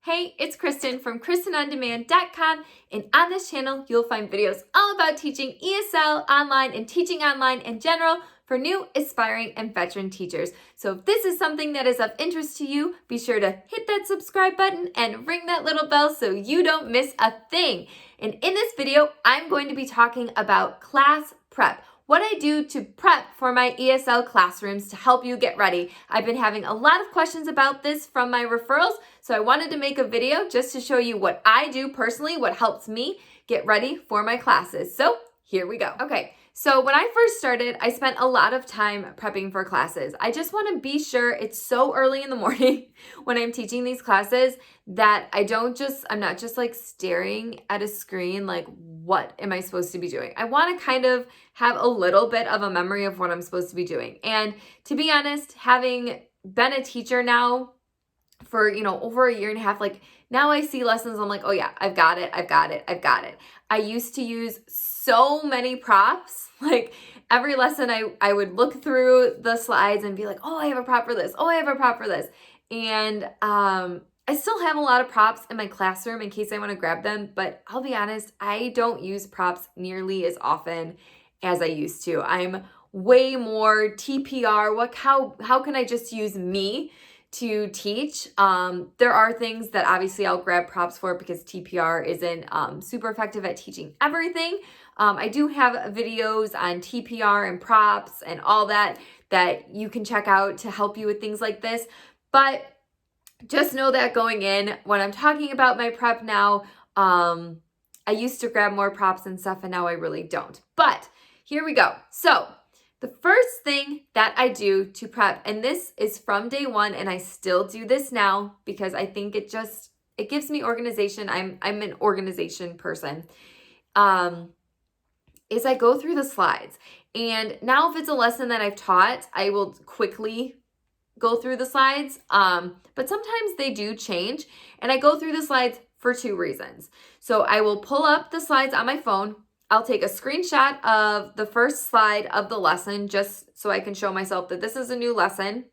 Hey, it's Kristen from KristenOnDemand.com, and on this channel, you'll find videos all about teaching ESL online and teaching online in general for new, aspiring, and veteran teachers. So if this is something that is of interest to you, be sure to hit that subscribe button and ring that little bell so you don't miss a thing. And in this video, I'm going to be talking about class prep. What I do to prep for my ESL classrooms to help you get ready. I've been having a lot of questions about this from my referrals, so I wanted to make a video just to show you what I do personally, what helps me get ready for my classes. So here we go. Okay, so when I first started, I spent a lot of time prepping for classes. I just want to be sure it's so early in the morning when I'm teaching these classes that I'm not just like staring at a screen like, what am I supposed to be doing? I want to kind of have a little bit of a memory of what I'm supposed to be doing. And to be honest, having been a teacher now for, over a year and a half, like now I see lessons, I'm like, oh yeah, I've got it. I used to use so many props. Like every lesson I would look through the slides and be like, oh, I have a prop for this. Oh, I have a prop for this. And I still have a lot of props in my classroom in case I want to grab them, but I'll be honest, I don't use props nearly as often as I used to. I'm way more TPR. How can I just use me to teach? There are things that obviously I'll grab props for because TPR isn't super effective at teaching everything. I do have videos on TPR and props and all that you can check out to help you with things like this. But just know that going in, when I'm talking about my prep now, I used to grab more props and stuff and now I really don't. But here we go. So the first thing that I do to prep, and this is from day one, and I still do this now because I think it gives me organization. I'm an organization person. Is I go through the slides. And now if it's a lesson that I've taught, I will quickly go through the slides. But sometimes they do change, and I go through the slides for two reasons. So I will pull up the slides on my phone. I'll take a screenshot of the first slide of the lesson just so I can show myself that this is a new lesson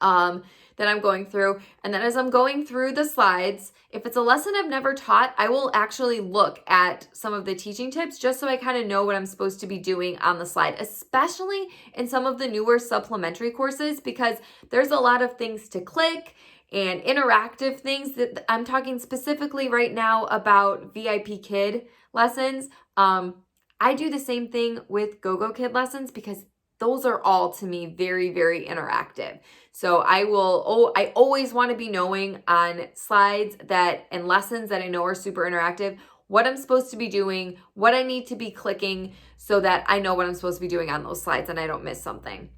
that I'm going through. And then as I'm going through the slides, if it's a lesson I've never taught, I will actually look at some of the teaching tips just so I kind of know what I'm supposed to be doing on the slide, especially in some of the newer supplementary courses, because there's a lot of things to click and interactive things that I'm talking specifically right now about VIPKid lessons. I do the same thing with GoGoKid lessons because those are all to me very, very interactive. So I always want to be knowing on slides and lessons that I know are super interactive, what I'm supposed to be doing, what I need to be clicking so that I know what I'm supposed to be doing on those slides and I don't miss something.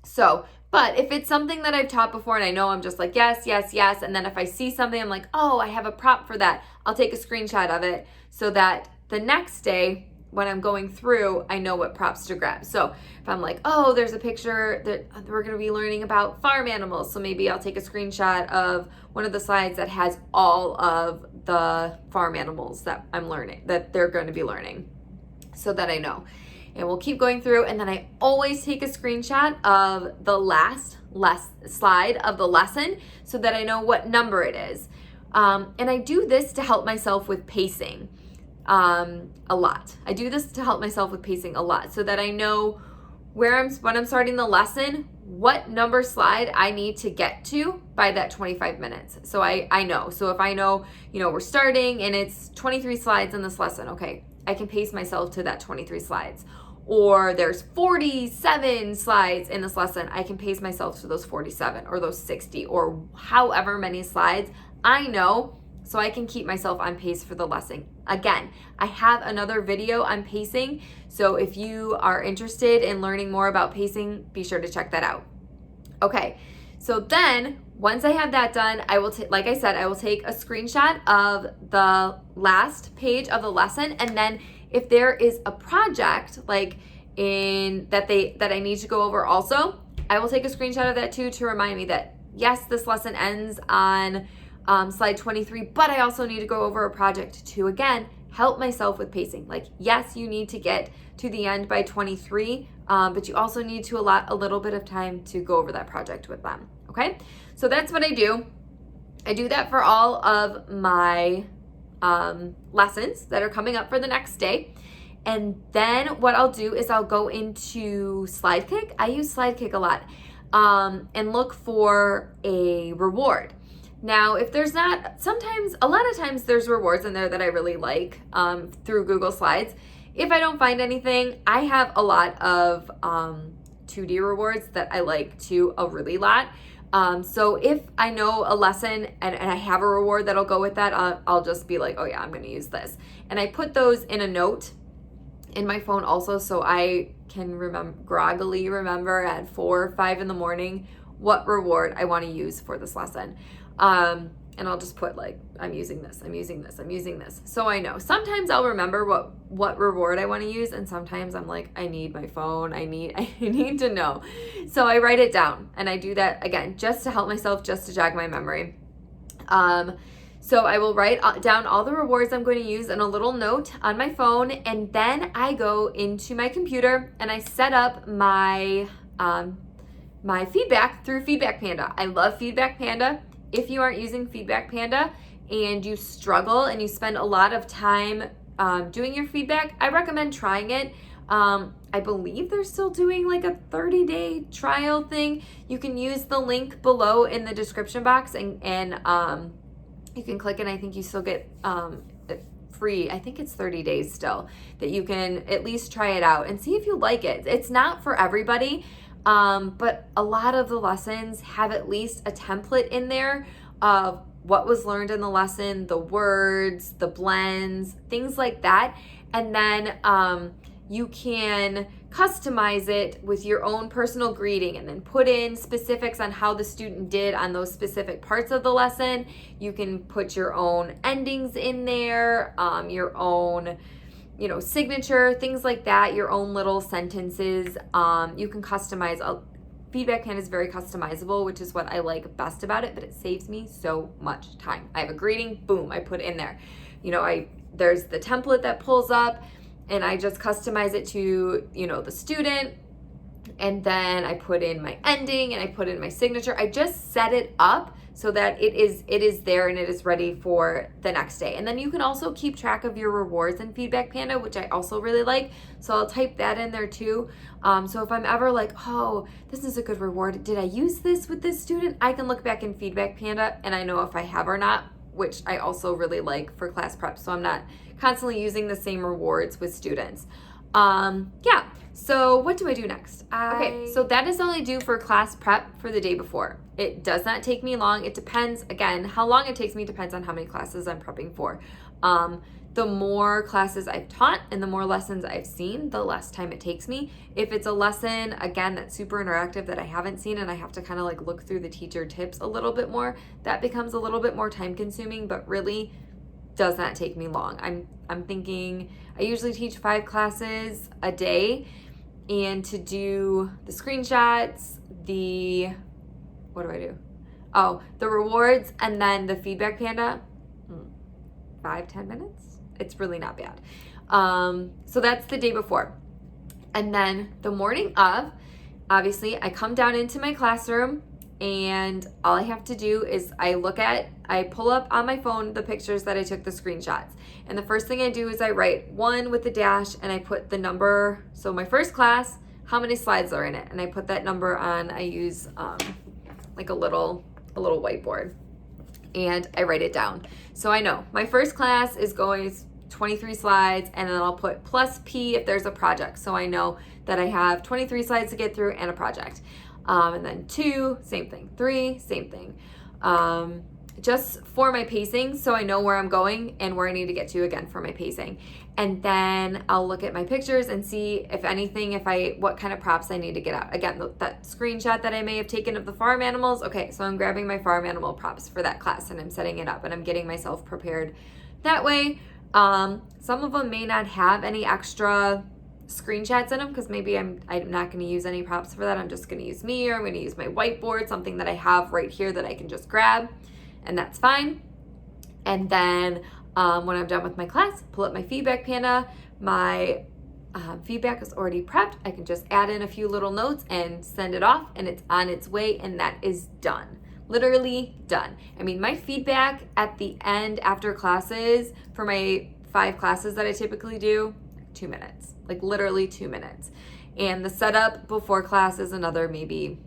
So, but if it's something that I've taught before and I know I'm just like, yes, and then if I see something, I'm like, oh, I have a prop for that, I'll take a screenshot of it so that the next day when I'm going through, I know what props to grab. So if I'm like, oh, there's a picture that we're going to be learning about farm animals, so maybe I'll take a screenshot of one of the slides that has all of the farm animals that I'm learning, that they're going to be learning, so that I know. And we'll keep going through, and then I always take a screenshot of the last slide of the lesson so that I know what number it is. And I do this to help myself with pacing a lot. I do this to help myself with pacing a lot so that I know when I'm starting the lesson, what number slide I need to get to by that 25 minutes. So I know. So if I know, we're starting and it's 23 slides in this lesson, okay, I can pace myself to that 23 slides. Or there's 47 slides in this lesson, I can pace myself to those 47 or those 60 or however many slides I know, so I can keep myself on pace for the lesson. Again, I have another video on pacing, so if you are interested in learning more about pacing, be sure to check that out. Okay, so then once I have that done, I will like I said, I will take a screenshot of the last page of the lesson, and then if there is a project like that I need to go over also, I will take a screenshot of that too to remind me that yes, this lesson ends on slide 23, but I also need to go over a project to, again, help myself with pacing. Like, yes, you need to get to the end by 23, but you also need to allot a little bit of time to go over that project with them, okay? So that's what I do. I do that for all of my lessons that are coming up for the next day. And then what I'll do is I'll go into SlideKick. I use SlideKick a lot, and look for a reward. Now, if there's not, a lot of times there's rewards in there that I really like through Google Slides. If I don't find anything, I have a lot of 2D rewards that I like too, a really lot. So if I know a lesson and I have a reward that'll go with that, I'll just be like, oh yeah, I'm going to use this. And I put those in a note in my phone also, so I can groggily remember at 4 or 5 in the morning what reward I want to use for this lesson. And I'll just put like, I'm using this. So I know. Sometimes I'll remember what reward I want to use, and sometimes I'm like, I need my phone. I need to know. So I write it down, and I do that again just to help myself, just to jog my memory. So I will write down all the rewards I'm going to use in a little note on my phone, and then I go into my computer and I set up my my feedback through Feedback Panda. I love Feedback Panda. If you aren't using Feedback Panda and you struggle and you spend a lot of time doing your feedback, I recommend trying it. I believe they're still doing like a 30-day trial thing. You can use the link below in the description box, and you can click, and I think you still get free. I think it's 30 days still that you can at least try it out and see if you like it. It's not for everybody. But a lot of the lessons have at least a template in there of what was learned in the lesson, the words, the blends, things like that. And then you can customize it with your own personal greeting and then put in specifics on how the student did on those specific parts of the lesson. You can put your own endings in there, your own signature, things like that, your own little sentences. You can customize. Feedback Panda is very customizable, which is what I like best about it, but it saves me so much time. I have a greeting, boom, I put in there. There's the template that pulls up, and I just customize it to, the student. And then I put in my ending and I put in my signature. I just set it up so that it is there and it is ready for the next day. And then you can also keep track of your rewards in Feedback Panda, which I also really like. So I'll type that in there too. So if I'm ever like, oh, this is a good reward, did I use this with this student? I can look back in Feedback Panda and I know if I have or not, which I also really like for class prep. So I'm not constantly using the same rewards with students. Yeah. So what do I do next? Okay, so that is all I do for class prep for the day before. It does not take me long. It depends, again, how long it takes me depends on how many classes I'm prepping for. The more classes I've taught and the more lessons I've seen, the less time it takes me. If it's a lesson, again, that's super interactive that I haven't seen and I have to kind of like look through the teacher tips a little bit more, that becomes a little bit more time consuming, but really does not take me long. I'm thinking I usually teach 5 classes a day, and to do the screenshots, what do I do? Oh, the rewards and then the Feedback Panda, 5-10 minutes. It's really not bad. So that's the day before. And then the morning of, obviously I come down into my classroom, and all I have to do is I pull up on my phone the pictures that I took the screenshots. And the first thing I do is I write 1 with a dash and I put the number. So my first class, how many slides are in it? And I put that number on, I use like a little whiteboard, and I write it down. So I know my first class is going 23 slides, and then I'll put plus P if there's a project. So I know that I have 23 slides to get through and a project. And then 2, same thing. 3, same thing. Just for my pacing, so I know where I'm going and where I need to get to again for my pacing. And then I'll look at my pictures and see if anything, what kind of props I need to get out. Again, that screenshot that I may have taken of the farm animals. Okay, so I'm grabbing my farm animal props for that class and I'm setting it up and I'm getting myself prepared that way. Some of them may not have any extra screenshots in them because maybe I'm not going to use any props for that. I'm just going to use me, or I'm going to use my whiteboard, something that I have right here that I can just grab, and that's fine. And then when I'm done with my class, pull up my Feedback Panda. My feedback is already prepped. I can just add in a few little notes and send it off, and it's on its way, and that is done. Literally done. I mean, my feedback at the end after classes for my 5 classes that I typically do, 2 minutes, like literally 2 minutes. And the setup before class is another maybe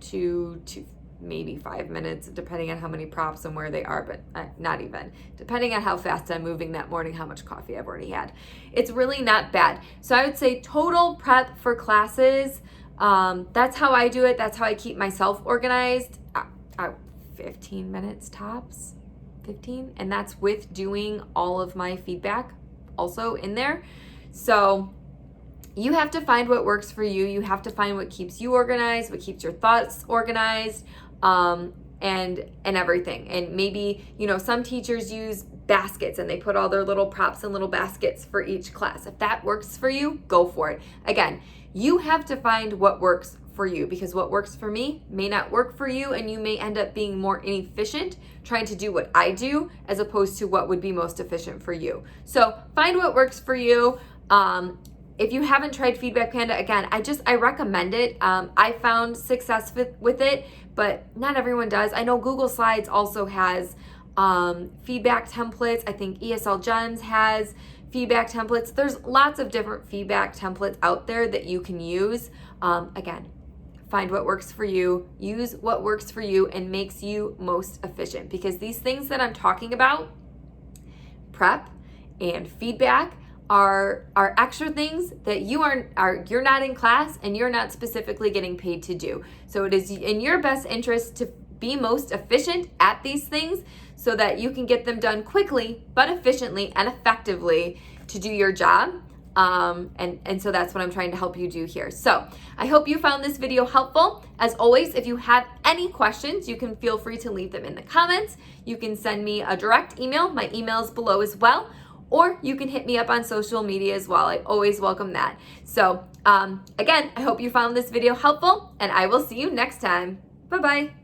2 to maybe 5 minutes, depending on how many props and where they are, but not even. Depending on how fast I'm moving that morning, how much coffee I've already had. It's really not bad. So I would say total prep for classes, that's how I do it. That's how I keep myself organized. 15 minutes tops, 15. And that's with doing all of my feedback also in there. So you have to find what works for you. You have to find what keeps you organized, what keeps your thoughts organized, and everything. And maybe, you know, some teachers use baskets and they put all their little props in little baskets for each class. If that works for you, go for it. Again, you have to find what works for you, because what works for me may not work for you, and you may end up being more inefficient trying to do what I do as opposed to what would be most efficient for you. So find what works for you. If you haven't tried Feedback Panda, again, I recommend it. I found success with it, but not everyone does. I know Google Slides also has feedback templates. I think ESL Gems has feedback templates. There's lots of different feedback templates out there that you can use. Again, find what works for you, use what works for you and makes you most efficient, because these things that I'm talking about, prep and feedback, are extra things that you're not in class and you're not specifically getting paid to do. So it is in your best interest to be most efficient at these things so that you can get them done quickly but efficiently and effectively to do your job. And so that's what I'm trying to help you do here. So I hope you found this video helpful. As always, if you have any questions, you can feel free to leave them in the comments. You can send me a direct email. My email is below as well. Or you can hit me up on social media as well. I always welcome that. So again, I hope you found this video helpful, and I will see you next time. Bye-bye.